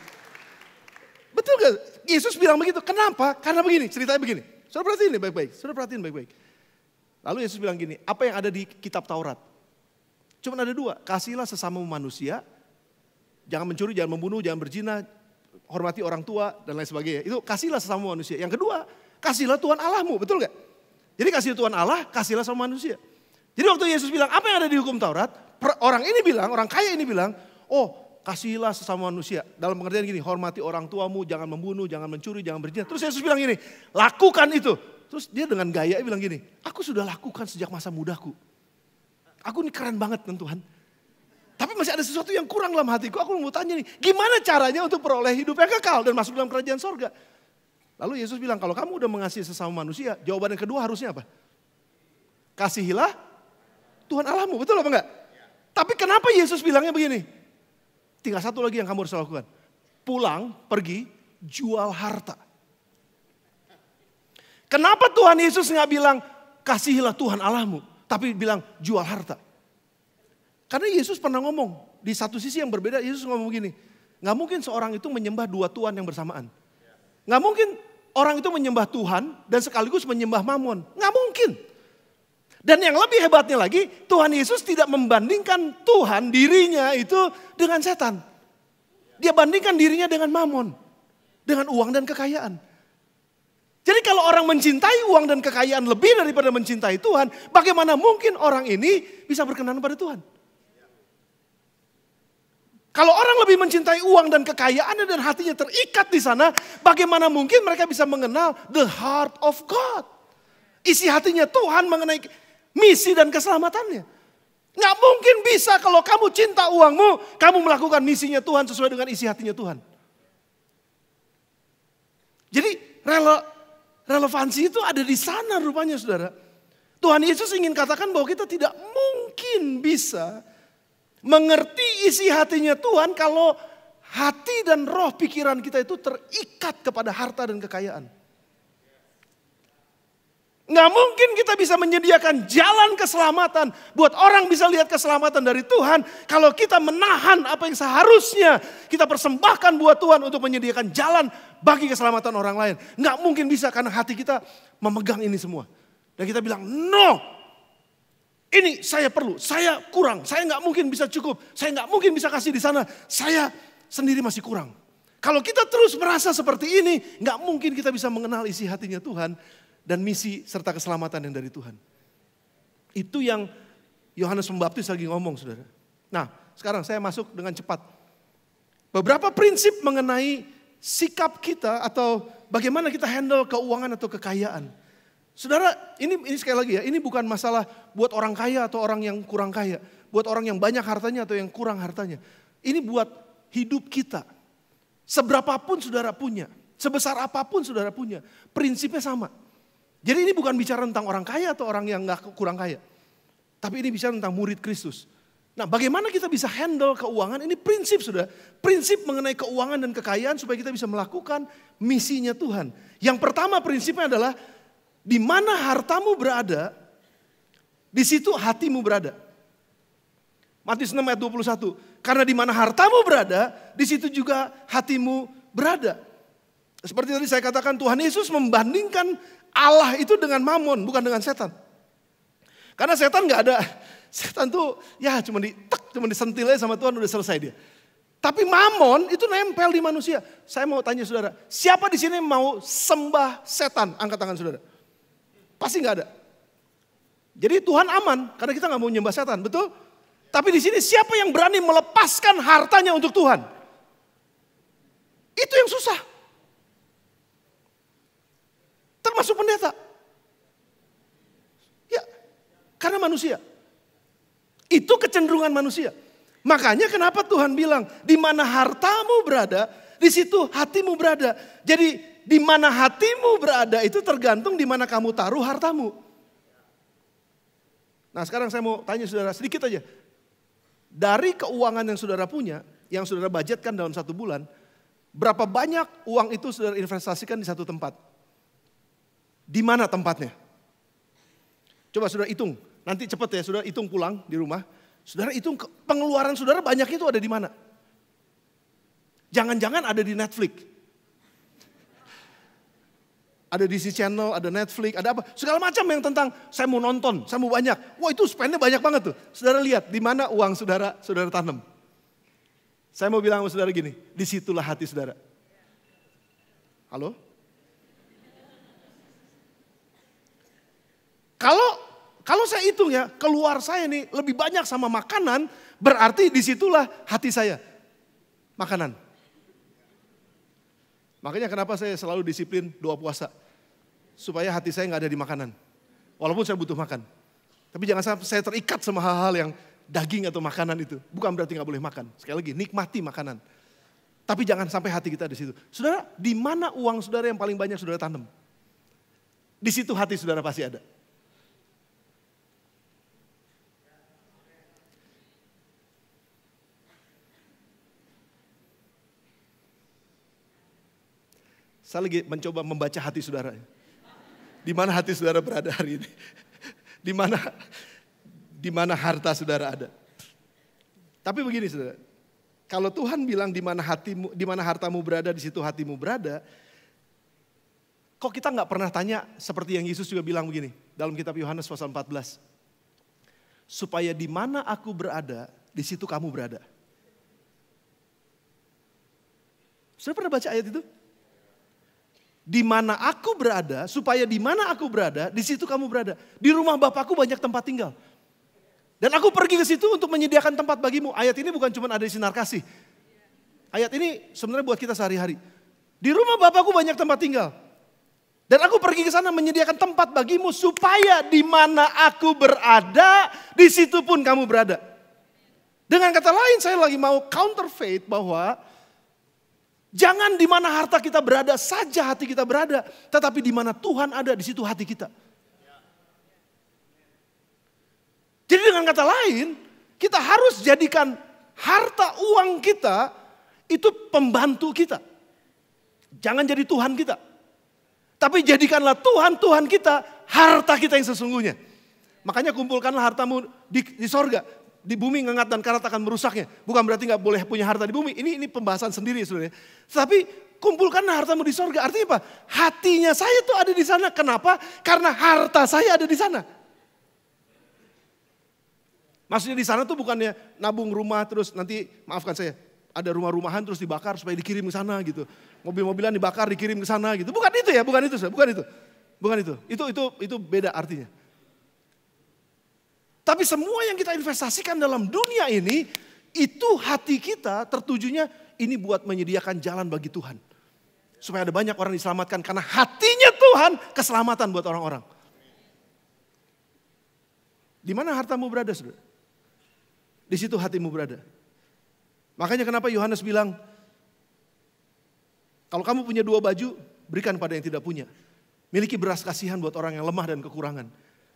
Betul gak? Yesus bilang begitu. Kenapa? Karena begini, ceritanya begini. Saudara perhatiin nih baik-baik. Saudara perhatiin baik-baik. Lalu Yesus bilang gini, apa yang ada di kitab Taurat? Cuma ada dua, kasihlah sesama manusia. Jangan mencuri, jangan membunuh, jangan berzina, hormati orang tua dan lain sebagainya. Itu kasihlah sesama manusia. Yang kedua, kasihlah Tuhan Allahmu, betul gak? Jadi kasih Tuhan Allah, kasihlah sama manusia. Jadi waktu Yesus bilang, apa yang ada di hukum Taurat? Orang ini bilang, orang kaya ini bilang, oh kasihlah sesama manusia. Dalam pengertian gini, hormati orang tuamu, jangan membunuh, jangan mencuri, jangan berzina. Terus Yesus bilang gini, lakukan itu. Terus dia dengan gaya bilang gini, aku sudah lakukan sejak masa mudaku. Aku ini keren banget kan Tuhan. Tapi masih ada sesuatu yang kurang dalam hatiku. Aku mau tanya nih, gimana caranya untuk peroleh hidup yang kekal dan masuk dalam kerajaan sorga? Lalu Yesus bilang, kalau kamu udah mengasihi sesama manusia, jawaban yang kedua harusnya apa? Kasihilah Tuhan Allahmu, betul apa enggak? Tapi kenapa Yesus bilangnya begini? Tinggal satu lagi yang kamu harus lakukan. Pulang, pergi, jual harta. Kenapa Tuhan Yesus nggak bilang, kasihilah Tuhan Allahmu, tapi bilang jual harta? Karena Yesus pernah ngomong, di satu sisi yang berbeda Yesus ngomong begini, gak mungkin seorang itu menyembah dua Tuhan yang bersamaan. Gak mungkin orang itu menyembah Tuhan dan sekaligus menyembah Mamon. Gak mungkin. Dan yang lebih hebatnya lagi, Tuhan Yesus tidak membandingkan Tuhan dirinya itu dengan setan. Dia bandingkan dirinya dengan Mamon, dengan uang dan kekayaan. Jadi kalau orang mencintai uang dan kekayaan lebih daripada mencintai Tuhan, bagaimana mungkin orang ini bisa berkenan pada Tuhan? Kalau orang lebih mencintai uang dan kekayaannya dan hatinya terikat di sana, bagaimana mungkin mereka bisa mengenal the heart of God? Isi hatinya Tuhan mengenai misi dan keselamatannya. Nggak mungkin bisa kalau kamu cinta uangmu, kamu melakukan misinya Tuhan sesuai dengan isi hatinya Tuhan. Jadi relevansi itu ada di sana rupanya saudara. Tuhan Yesus ingin katakan bahwa kita tidak mungkin bisa mengerti isi hatinya Tuhan kalau hati dan roh pikiran kita itu terikat kepada harta dan kekayaan. Nggak mungkin kita bisa menyediakan jalan keselamatan buat orang bisa lihat keselamatan dari Tuhan kalau kita menahan apa yang seharusnya kita persembahkan buat Tuhan untuk menyediakan jalan bagi keselamatan orang lain. Nggak mungkin bisa karena hati kita memegang ini semua. Dan kita bilang no. Ini saya perlu, saya kurang, saya nggak mungkin bisa cukup, saya nggak mungkin bisa kasih di sana, saya sendiri masih kurang. Kalau kita terus merasa seperti ini, nggak mungkin kita bisa mengenal isi hatinya Tuhan dan misi serta keselamatan yang dari Tuhan. Itu yang Yohanes Pembaptis lagi ngomong saudara. Nah sekarang saya masuk dengan cepat. Beberapa prinsip mengenai sikap kita atau bagaimana kita handle keuangan atau kekayaan. Saudara, ini sekali lagi ya, ini bukan masalah buat orang kaya atau orang yang kurang kaya. Buat orang yang banyak hartanya atau yang kurang hartanya. Ini buat hidup kita. Seberapapun saudara punya, sebesar apapun saudara punya, prinsipnya sama. Jadi ini bukan bicara tentang orang kaya atau orang yang gak kurang kaya. Tapi ini bicara tentang murid Kristus. Nah, bagaimana kita bisa handle keuangan? Ini prinsip sudah. Prinsip mengenai keuangan dan kekayaan supaya kita bisa melakukan misinya Tuhan. Yang pertama prinsipnya adalah di mana hartamu berada, di situ hatimu berada. Matius 6 ayat 21. Karena di mana hartamu berada, di situ juga hatimu berada. Seperti tadi saya katakan, Tuhan Yesus membandingkan Allah itu dengan mamon, bukan dengan setan. Karena setan gak ada. Setan tuh ya cuma disentil aja sama Tuhan udah selesai dia. Tapi mamon itu nempel di manusia. Saya mau tanya saudara, siapa di sini mau sembah setan? Angkat tangan saudara. Pasti nggak ada. Jadi Tuhan aman karena kita nggak mau nyembah setan, betul? Tapi di sini siapa yang berani melepaskan hartanya untuk Tuhan? Itu yang susah. Termasuk pendeta. Ya, karena manusia. Itu kecenderungan manusia. Makanya kenapa Tuhan bilang, di mana hartamu berada, di situ hatimu berada. Jadi di mana hatimu berada itu tergantung di mana kamu taruh hartamu. Nah sekarang saya mau tanya saudara sedikit aja. Dari keuangan yang saudara punya, yang saudara budgetkan dalam 1 bulan, berapa banyak uang itu saudara investasikan di satu tempat? Di mana tempatnya? Coba saudara hitung. Nanti cepat ya, saudara hitung pulang di rumah. Saudara hitung pengeluaran saudara banyaknya itu ada di mana? Jangan-jangan ada di Netflix. Ada Disney Channel, ada Netflix, ada apa. Segala macam yang tentang saya mau nonton, saya mau banyak. Wah itu spendnya banyak banget tuh. Saudara lihat di mana uang saudara tanam. Saya mau bilang sama saudara gini, disitulah hati saudara. Halo? Kalau saya hitung ya, keluar saya nih lebih banyak sama makanan, berarti disitulah hati saya. Makanan. Makanya kenapa saya selalu disiplin doa puasa. Supaya hati saya gak ada di makanan. Walaupun saya butuh makan. Tapi jangan sampai saya terikat sama hal-hal yang daging atau makanan itu. Bukan berarti gak boleh makan. Sekali lagi, nikmati makanan. Tapi jangan sampai hati kita di situ. Saudara, di mana uang saudara yang paling banyak saudara tanam? Di situ hati saudara pasti ada. Saya lagi mencoba membaca hati saudara. Di mana hati saudara berada hari ini? Di mana harta saudara ada? Tapi begini saudara, kalau Tuhan bilang di mana hartamu berada, di situ hatimu berada. Kok kita nggak pernah tanya seperti yang Yesus juga bilang begini dalam kitab Yohanes pasal 14. Supaya di mana aku berada, di situ kamu berada. Sudah pernah baca ayat itu? Di mana aku berada, supaya di mana aku berada, di situ kamu berada. Di rumah Bapakku banyak tempat tinggal. Dan aku pergi ke situ untuk menyediakan tempat bagimu. Ayat ini bukan cuma ada di sinar kasih. Ayat ini sebenarnya buat kita sehari-hari. Di rumah Bapakku banyak tempat tinggal. Dan aku pergi ke sana menyediakan tempat bagimu supaya di mana aku berada, di situ pun kamu berada. Dengan kata lain saya lagi mau counterfeit bahwa jangan di mana harta kita berada saja hati kita berada, tetapi di mana Tuhan ada di situ hati kita. Jadi dengan kata lain, kita harus jadikan harta uang kita itu pembantu kita. Jangan jadi Tuhan kita. Tapi jadikanlah Tuhan kita, harta kita yang sesungguhnya. Makanya kumpulkanlah hartamu di sorga. Di bumi ngengat dan karat akan merusaknya. Bukan berarti gak boleh punya harta di bumi. Ini pembahasan sendiri sebenarnya. Tapi kumpulkanlah hartamu di sorga. Artinya apa? Hatinya saya tuh ada di sana. Kenapa? Karena harta saya ada di sana. Maksudnya di sana tuh bukannya nabung rumah terus nanti maafkan saya. Ada rumah-rumahan terus dibakar supaya dikirim ke sana gitu. Mobil-mobilan dibakar dikirim ke sana gitu. Bukan itu ya, bukan itu. Itu beda artinya. Tapi semua yang kita investasikan dalam dunia ini, itu hati kita tertujunya ini buat menyediakan jalan bagi Tuhan. Supaya ada banyak orang diselamatkan karena hatinya Tuhan keselamatan buat orang-orang. Di mana hartamu berada, saudara? Di situ hatimu berada. Makanya kenapa Yohanes bilang, kalau kamu punya 2 baju, berikan pada yang tidak punya. Miliki belas kasihan buat orang yang lemah dan kekurangan.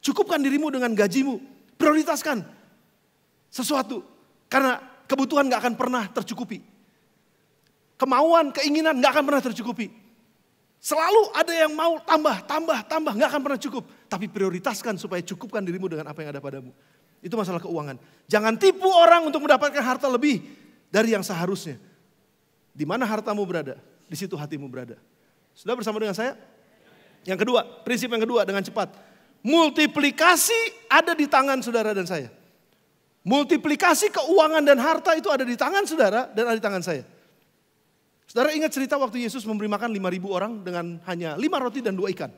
Cukupkan dirimu dengan gajimu. Prioritaskan sesuatu. Karena kebutuhan gak akan pernah tercukupi. Kemauan, keinginan gak akan pernah tercukupi. Selalu ada yang mau tambah, gak akan pernah cukup. Tapi prioritaskan supaya cukupkan dirimu dengan apa yang ada padamu. Itu masalah keuangan. Jangan tipu orang untuk mendapatkan harta lebih dari yang seharusnya. Di mana hartamu berada, di situ hatimu berada. Sudah bersama dengan saya? Yang kedua, prinsip yang kedua dengan cepat. Multiplikasi ada di tangan saudara dan saya. Multiplikasi keuangan dan harta itu ada di tangan saudara dan ada di tangan saya. Saudara ingat cerita waktu Yesus memberi makan 5.000 orang dengan hanya 5 roti dan 2 ikan.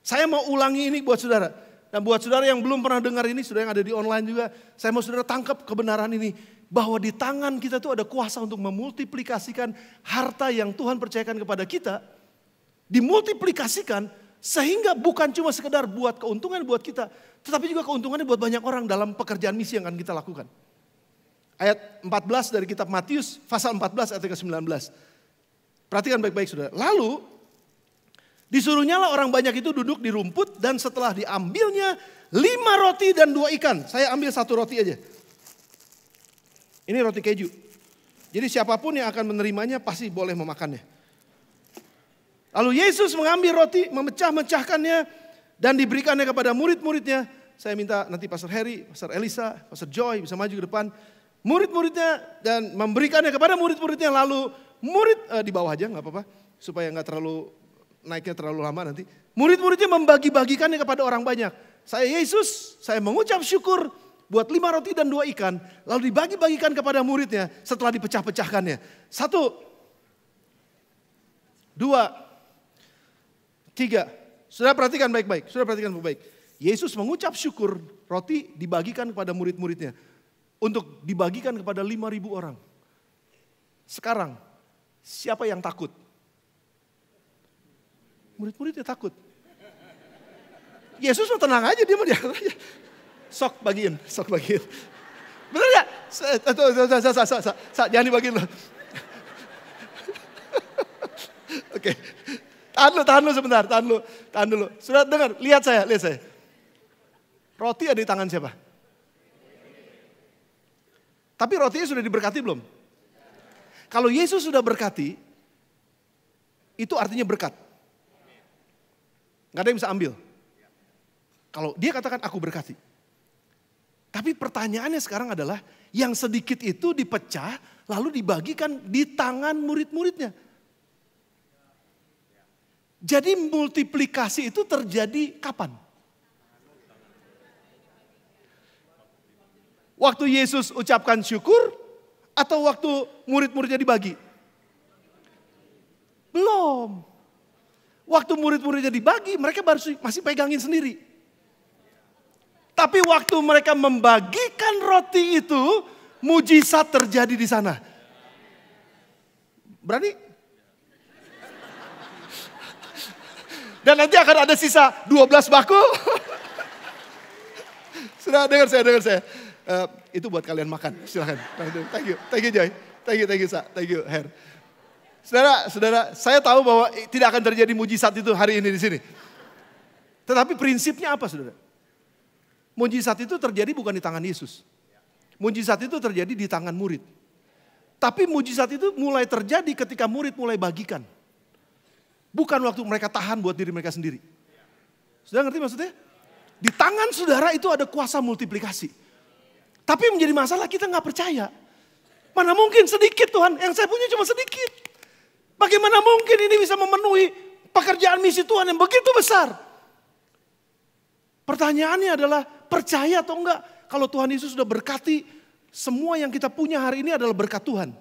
Saya mau ulangi ini buat saudara. Dan buat saudara yang belum pernah dengar ini, saudara yang ada di online juga, saya mau saudara tangkap kebenaran ini. Bahwa di tangan kita tuh ada kuasa untuk memultiplikasikan harta yang Tuhan percayakan kepada kita. Dimultiplikasikan sehingga bukan cuma sekedar buat keuntungan buat kita. Tetapi juga keuntungannya buat banyak orang dalam pekerjaan misi yang akan kita lakukan. Ayat 14 dari kitab Matius, pasal 14 ayat ke-19. Perhatikan baik-baik saudara. Lalu disuruhnya lah orang banyak itu duduk di rumput dan setelah diambilnya 5 roti dan 2 ikan. Saya ambil 1 roti aja. Ini roti keju. Jadi siapapun yang akan menerimanya pasti boleh memakannya. Lalu Yesus mengambil roti, memecah-mecahkannya dan diberikannya kepada murid-muridnya. Saya minta nanti Pastor Harry, Pastor Elisa, Pastor Joy bisa maju ke depan. Murid-muridnya dan memberikannya kepada murid-muridnya, lalu murid di bawah aja nggak apa-apa supaya nggak terlalu naiknya terlalu lama nanti. Murid-muridnya membagi-bagikannya kepada orang banyak. Saya Yesus, saya mengucap syukur buat 5 roti dan 2 ikan, lalu dibagi-bagikan kepada muridnya setelah dipecah-pecahkannya. 1, 2, 3. Sudah perhatikan baik-baik, Yesus mengucap syukur, roti dibagikan kepada murid-muridnya untuk dibagikan kepada 5.000 orang. Sekarang, siapa yang takut? Murid-muridnya takut. Yesus mau tenang aja, dia mau diangkat aja. Sok bagiin. Bener gak? Jangan dibagiin loh. Oke. Tahan lu sebentar, tahan dulu. Sudah dengar, lihat saya. Roti ada di tangan siapa? Tapi rotinya sudah diberkati belum? Kalau Yesus sudah berkati, itu artinya berkat. Gak ada yang bisa ambil. Kalau dia katakan aku berkati. Tapi pertanyaannya sekarang adalah yang sedikit itu dipecah lalu dibagikan di tangan murid-muridnya. Jadi multiplikasi itu terjadi kapan? Waktu Yesus ucapkan syukur atau waktu murid-muridnya dibagi? Belum. Waktu murid-muridnya dibagi mereka masih pegangin sendiri. Tapi waktu mereka membagikan roti itu, mujizat terjadi di sana. Berani? Dan nanti akan ada sisa 12 bakul. Sudah dengar saya. Itu buat kalian makan, silakan. Thank you Joy, thank you Sa, thank you Her. Saudara, saya tahu bahwa tidak akan terjadi mujizat itu hari ini di sini. Tetapi prinsipnya apa saudara? Mujizat itu terjadi bukan di tangan Yesus. Mujizat itu terjadi di tangan murid. Tapi mujizat itu mulai terjadi ketika murid mulai bagikan. Bukan waktu mereka tahan buat diri mereka sendiri. Sudah ngerti maksudnya? Di tangan saudara itu ada kuasa multiplikasi. Tapi menjadi masalah kita gak percaya. Mana mungkin sedikit Tuhan, yang saya punya cuma sedikit. Bagaimana mungkin ini bisa memenuhi pekerjaan misi Tuhan yang begitu besar? Pertanyaannya adalah percaya atau enggak? Kalau Tuhan Yesus sudah berkati, semua yang kita punya hari ini adalah berkat Tuhan.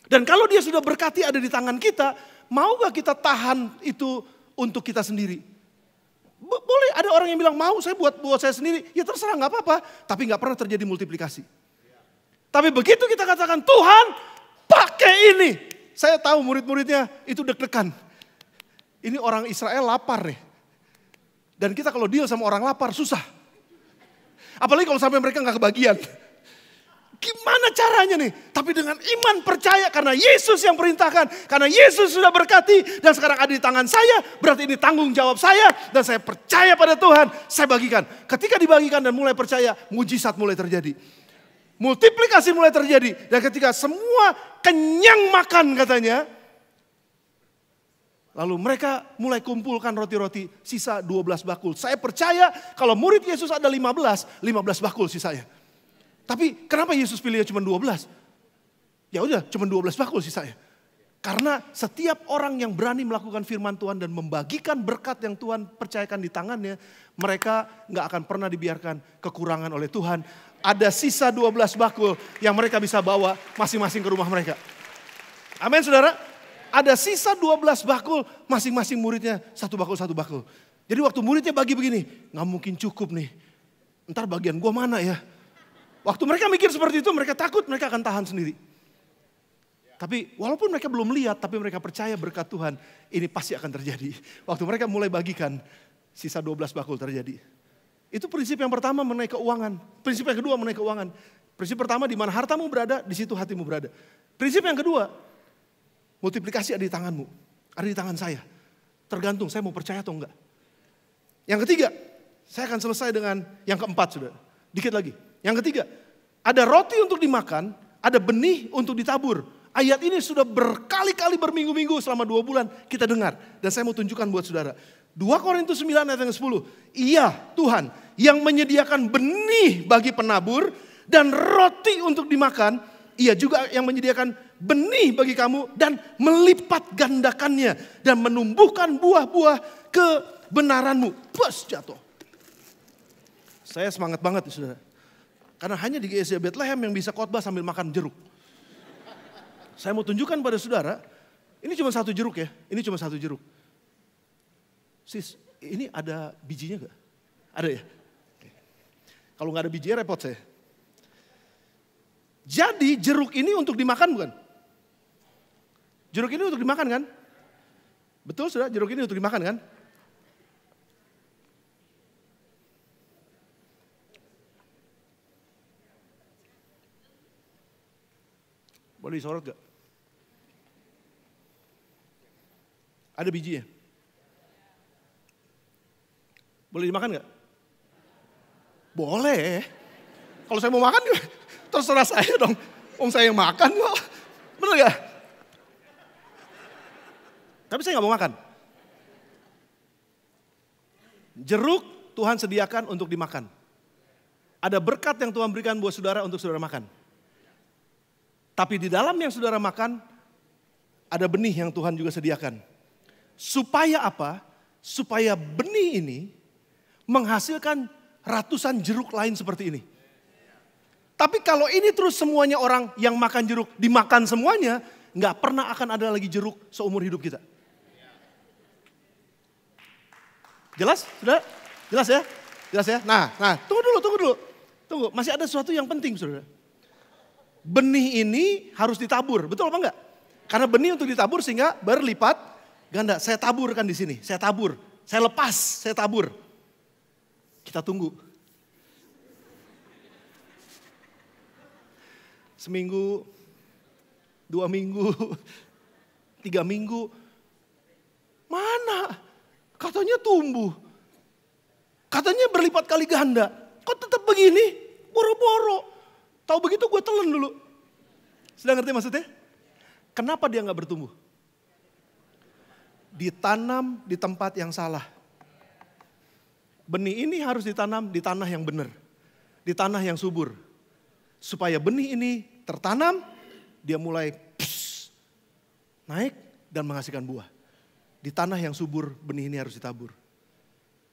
Dan kalau dia sudah berkati ada di tangan kita, mau gak kita tahan itu untuk kita sendiri? Boleh, ada orang yang bilang mau saya buat saya sendiri. Ya terserah gak apa-apa, tapi gak pernah terjadi multiplikasi. Tapi begitu kita katakan Tuhan pakai ini. Saya tahu murid-muridnya itu deg-degan. Ini orang Israel lapar nih. Dan kita kalau deal sama orang lapar susah. Apalagi kalau sampai mereka gak kebagian. Gimana caranya nih? Tapi dengan iman percaya karena Yesus yang perintahkan. Karena Yesus sudah berkati dan sekarang ada di tangan saya. Berarti ini tanggung jawab saya dan saya percaya pada Tuhan. Saya bagikan. Ketika dibagikan dan mulai percaya, mujizat mulai terjadi. Multiplikasi mulai terjadi. Dan ketika semua kenyang makan katanya. Lalu mereka mulai kumpulkan roti-roti sisa 12 bakul. Saya percaya kalau murid Yesus ada 15 bakul sisanya. Tapi kenapa Yesus pilihnya cuma 12? Ya udah cuma 12 bakul sisanya. Karena setiap orang yang berani melakukan firman Tuhan dan membagikan berkat yang Tuhan percayakan di tangannya. Mereka gak akan pernah dibiarkan kekurangan oleh Tuhan. Ada sisa 12 bakul yang mereka bisa bawa masing-masing ke rumah mereka. Amin saudara. Ada sisa 12 bakul masing-masing muridnya satu bakul. Jadi waktu muridnya bagi begini, gak mungkin cukup nih. Ntar bagian gua mana ya? Waktu mereka mikir seperti itu mereka takut mereka akan tahan sendiri. Tapi walaupun mereka belum lihat tapi mereka percaya berkat Tuhan ini pasti akan terjadi. Waktu mereka mulai bagikan sisa 12 bakul terjadi. Itu prinsip yang pertama mengenai keuangan. Prinsip yang kedua mengenai keuangan. Prinsip pertama di mana hartamu berada, di situ hatimu berada. Prinsip yang kedua, multiplikasi ada di tanganmu. Ada di tangan saya. Tergantung saya mau percaya atau enggak. Yang ketiga, saya akan selesai dengan yang keempat saudara. Dikit lagi. Yang ketiga, ada roti untuk dimakan, ada benih untuk ditabur. Ayat ini sudah berkali-kali berminggu-minggu selama 2 bulan kita dengar. Dan saya mau tunjukkan buat saudara. 2 Korintus 9 ayat yang 10. Iya Tuhan yang menyediakan benih bagi penabur dan roti untuk dimakan. Ia juga yang menyediakan benih bagi kamu dan melipat gandakannya. Dan menumbuhkan buah-buah kebenaranmu. Bus jatuh. Saya semangat banget saudara. Karena hanya di GSI Bethlehem yang bisa khotbah sambil makan jeruk. Saya mau tunjukkan pada saudara. Ini cuma 1 jeruk ya. Ini cuma 1 jeruk. Sis, ini ada bijinya gak? Ada ya? Oke. Kalau gak ada bijinya repot saya. Jadi jeruk ini untuk dimakan bukan? Jeruk ini untuk dimakan kan? Betul sudah, jeruk ini untuk dimakan kan? Boleh disorot gak? Ada bijinya? Boleh dimakan gak? Boleh. Kalau saya mau makan, terserah saya dong. Saya yang makan kok. Bener gak? Tapi saya gak mau makan. Jeruk Tuhan sediakan untuk dimakan. Ada berkat yang Tuhan berikan buat saudara untuk saudara makan. Tapi di dalam yang saudara makan, ada benih yang Tuhan juga sediakan. Supaya apa? Supaya benih ini menghasilkan ratusan jeruk lain seperti ini. Tapi kalau ini terus semuanya orang yang makan jeruk dimakan semuanya, nggak pernah akan ada lagi jeruk seumur hidup kita. Jelas? Sudah? Jelas ya? Jelas ya? Nah, tunggu dulu. Tunggu, masih ada sesuatu yang penting saudara. Benih ini harus ditabur, betul apa enggak? Karena benih untuk ditabur sehingga berlipat ganda. Saya taburkan di sini, saya tabur, saya lepas, saya tabur. Kita tunggu. Seminggu, 2 minggu, 3 minggu. Mana? Katanya tumbuh. Katanya berlipat kali ganda. Kok tetap begini? Boro-boro. Tahu begitu gue telan dulu. Sudah ngerti maksudnya? Kenapa dia gak bertumbuh? Ditanam di tempat yang salah. Benih ini harus ditanam di tanah yang benar. Di tanah yang subur. Supaya benih ini tertanam, dia mulai naik dan menghasilkan buah. Di tanah yang subur, benih ini harus ditabur.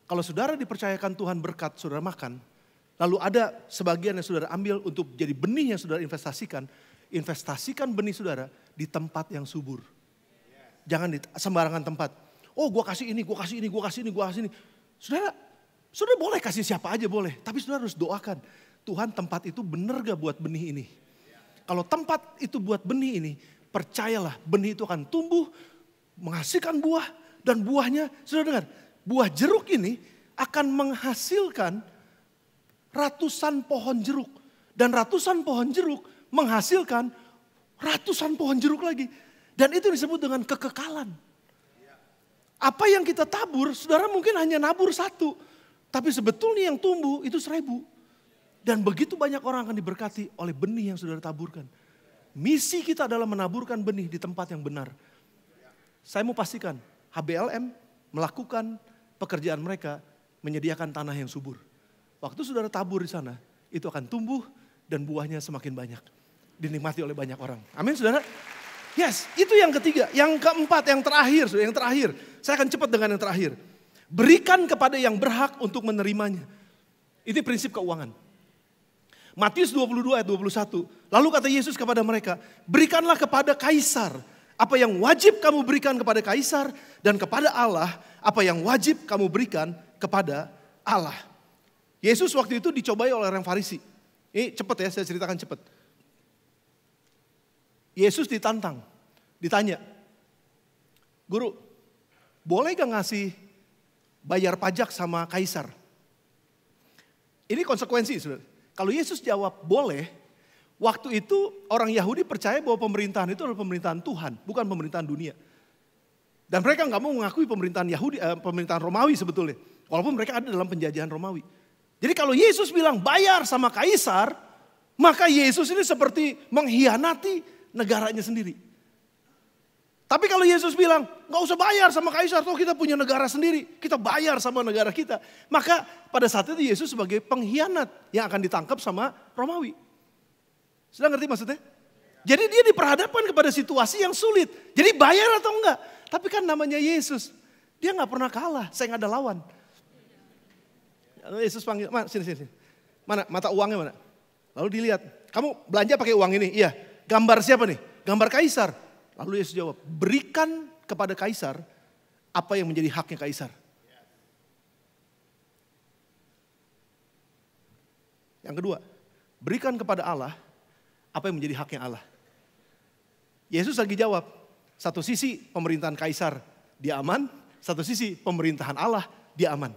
Kalau saudara dipercayakan Tuhan berkat, saudara makan. Lalu ada sebagian yang saudara ambil untuk jadi benih yang saudara investasikan. Investasikan benih saudara di tempat yang subur. Jangan di sembarangan tempat. Oh gue kasih ini, gue kasih ini, gue kasih ini, gue kasih ini. Saudara boleh kasih siapa aja boleh. Tapi saudara harus doakan. Tuhan tempat itu benar gak buat benih ini? Kalau tempat itu buat benih ini, percayalah benih itu akan tumbuh, menghasilkan buah. Dan buahnya, saudara dengar, buah jeruk ini akan menghasilkan ratusan pohon jeruk. Dan ratusan pohon jeruk menghasilkan ratusan pohon jeruk lagi. Dan itu disebut dengan kekekalan. Apa yang kita tabur, saudara mungkin hanya nabur 1. Tapi sebetulnya yang tumbuh itu 1000. Dan begitu banyak orang akan diberkati oleh benih yang saudara taburkan. Misi kita adalah menaburkan benih di tempat yang benar. Saya mau pastikan HBLM melakukan pekerjaan mereka menyediakan tanah yang subur. Waktu saudara tabur di sana, itu akan tumbuh dan buahnya semakin banyak. Dinikmati oleh banyak orang. Amin saudara? Yes, itu yang ketiga. Yang keempat, yang terakhir. Yang terakhir, saya akan cepat dengan yang terakhir. Berikan kepada yang berhak untuk menerimanya. Ini prinsip keuangan. Matius 22 ayat 21. Lalu kata Yesus kepada mereka, berikanlah kepada kaisar apa yang wajib kamu berikan kepada kaisar, dan kepada Allah apa yang wajib kamu berikan kepada Allah. Yesus waktu itu dicobai oleh orang Farisi. Ini cepat ya, saya ceritakan cepat. Yesus ditantang, ditanya, Guru, boleh gak ngasih bayar pajak sama kaisar? Ini konsekuensi, saudara. Kalau Yesus jawab boleh, waktu itu orang Yahudi percaya bahwa pemerintahan itu adalah pemerintahan Tuhan, bukan pemerintahan dunia. Dan mereka gak mau mengakui pemerintahan Yahudi, pemerintahan Romawi sebetulnya. Walaupun mereka ada dalam penjajahan Romawi. Jadi kalau Yesus bilang bayar sama kaisar, maka Yesus ini seperti mengkhianati negaranya sendiri. Tapi kalau Yesus bilang, gak usah bayar sama kaisar, toh kita punya negara sendiri, kita bayar sama negara kita. Maka pada saat itu Yesus sebagai pengkhianat yang akan ditangkap sama Romawi. Sudah ngerti maksudnya? Jadi dia diperhadapkan kepada situasi yang sulit. Jadi bayar atau enggak? Tapi kan namanya Yesus, dia gak pernah kalah, saya gak ada lawan. Yesus panggil, sini. Mana mata uangnya mana? Lalu dilihat, kamu belanja pakai uang ini? Iya. Gambar siapa nih? Gambar kaisar. Lalu Yesus jawab, berikan kepada kaisar apa yang menjadi haknya kaisar. Yang kedua, berikan kepada Allah apa yang menjadi haknya Allah. Yesus lagi jawab, satu sisi pemerintahan kaisar dia aman, satu sisi pemerintahan Allah dia aman.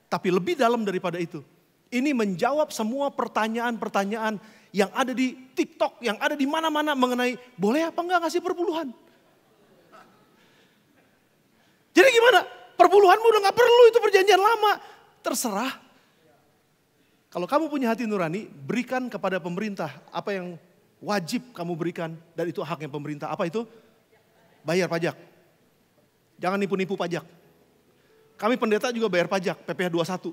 Tapi lebih dalam daripada itu, ini menjawab semua pertanyaan-pertanyaan yang ada di TikTok, yang ada di mana-mana mengenai boleh apa enggak ngasih perpuluhan. Jadi gimana? Perpuluhanmu udah gak perlu, itu perjanjian lama. Terserah. Kalau kamu punya hati nurani, berikan kepada pemerintah apa yang wajib kamu berikan, dan itu haknya pemerintah. Apa itu? Bayar pajak. Jangan nipu-nipu pajak. Kami pendeta juga bayar pajak, PPh 21.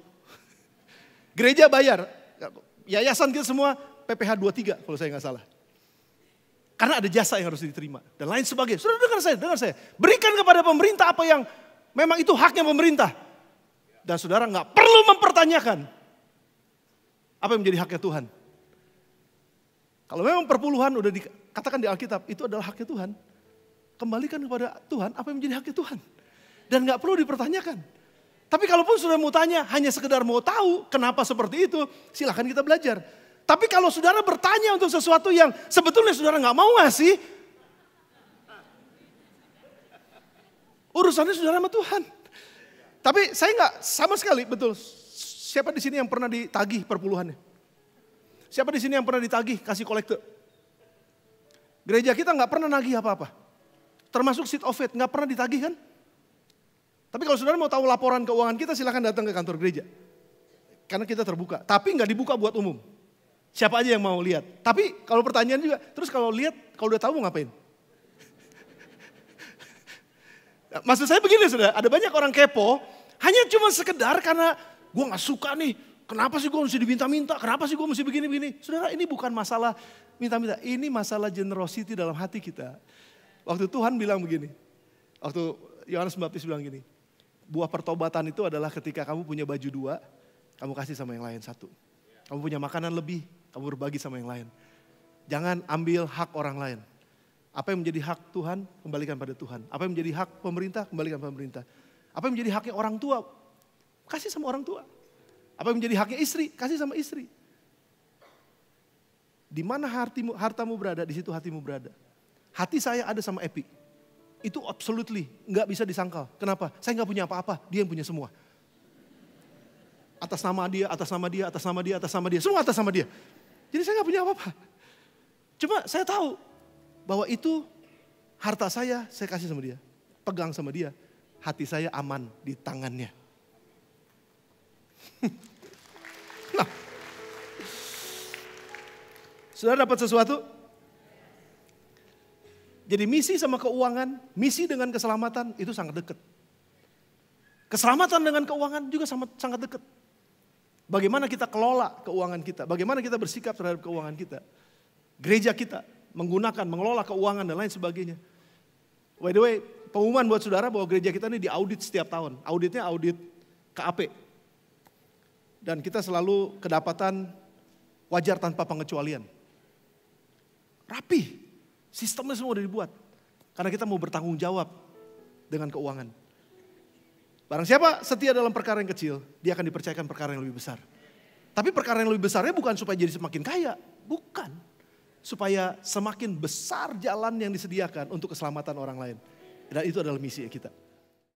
Gereja bayar, yayasan kita semua PPh 23 kalau saya nggak salah. Karena ada jasa yang harus diterima dan lain sebagainya. Sudah dengar saya. Berikan kepada pemerintah apa yang memang itu haknya pemerintah. Dan saudara nggak perlu mempertanyakan apa yang menjadi haknya Tuhan. Kalau memang perpuluhan udah dikatakan di Alkitab itu adalah haknya Tuhan, kembalikan kepada Tuhan apa yang menjadi haknya Tuhan. Dan nggak perlu dipertanyakan. Tapi kalaupun sudah mau tanya, hanya sekedar mau tahu kenapa seperti itu, silakan kita belajar. Tapi kalau saudara bertanya untuk sesuatu yang sebetulnya saudara nggak mau ngasih, urusannya saudara sama Tuhan. Tapi saya nggak sama sekali, betul. Siapa di sini yang pernah ditagih perpuluhannya? Siapa di sini yang pernah ditagih kasih kolekte? Gereja kita nggak pernah nagih apa-apa. Termasuk seat of faith, nggak pernah ditagih kan? Tapi kalau saudara mau tahu laporan keuangan kita, silakan datang ke kantor gereja. Karena kita terbuka, tapi nggak dibuka buat umum. Siapa aja yang mau lihat. Tapi kalau pertanyaan juga, terus kalau lihat, kalau udah tahu mau ngapain? Maksud saya begini saudara, ada banyak orang kepo, hanya cuma sekedar karena gue gak suka nih. Kenapa sih gue mesti diminta-minta, kenapa sih gue mesti begini-begini. Saudara, ini bukan masalah minta-minta, ini masalah generosity dalam hati kita. Waktu Tuhan bilang begini, waktu Yohanes Pembaptis bilang gini, buah pertobatan itu adalah ketika kamu punya baju 2, kamu kasih sama yang lain 1. Kamu punya makanan lebih, kamu berbagi sama yang lain. Jangan ambil hak orang lain. Apa yang menjadi hak Tuhan, kembalikan pada Tuhan. Apa yang menjadi hak pemerintah, kembalikan pada pemerintah. Apa yang menjadi haknya orang tua, kasih sama orang tua. Apa yang menjadi haknya istri, kasih sama istri. Di mana hartamu berada, di situ hatimu berada. Hati saya ada sama Epi. Itu absolutely nggak bisa disangkal. Kenapa? Saya nggak punya apa-apa, dia yang punya semua. Atas nama dia, atas nama dia, atas nama dia, atas nama dia. Semua atas nama dia. Jadi saya nggak punya apa-apa. Cuma saya tahu bahwa itu harta saya kasih sama dia. Pegang sama dia. Hati saya aman di tangannya. Nah, saudara dapat sesuatu? Jadi misi sama keuangan, misi dengan keselamatan itu sangat dekat. Keselamatan dengan keuangan juga sangat dekat. Bagaimana kita kelola keuangan kita, bagaimana kita bersikap terhadap keuangan kita. Gereja kita mengelola keuangan dan lain sebagainya. By the way, pengumuman buat saudara bahwa gereja kita ini diaudit setiap tahun. Auditnya audit KAP. Dan kita selalu kedapatan wajar tanpa pengecualian. Rapi, sistemnya semua udah dibuat. Karena kita mau bertanggung jawab dengan keuangan. Barang siapa setia dalam perkara yang kecil, dia akan dipercayakan perkara yang lebih besar. Tapi perkara yang lebih besarnya bukan supaya jadi semakin kaya, bukan. Supaya semakin besar jalan yang disediakan untuk keselamatan orang lain. Dan itu adalah misi kita.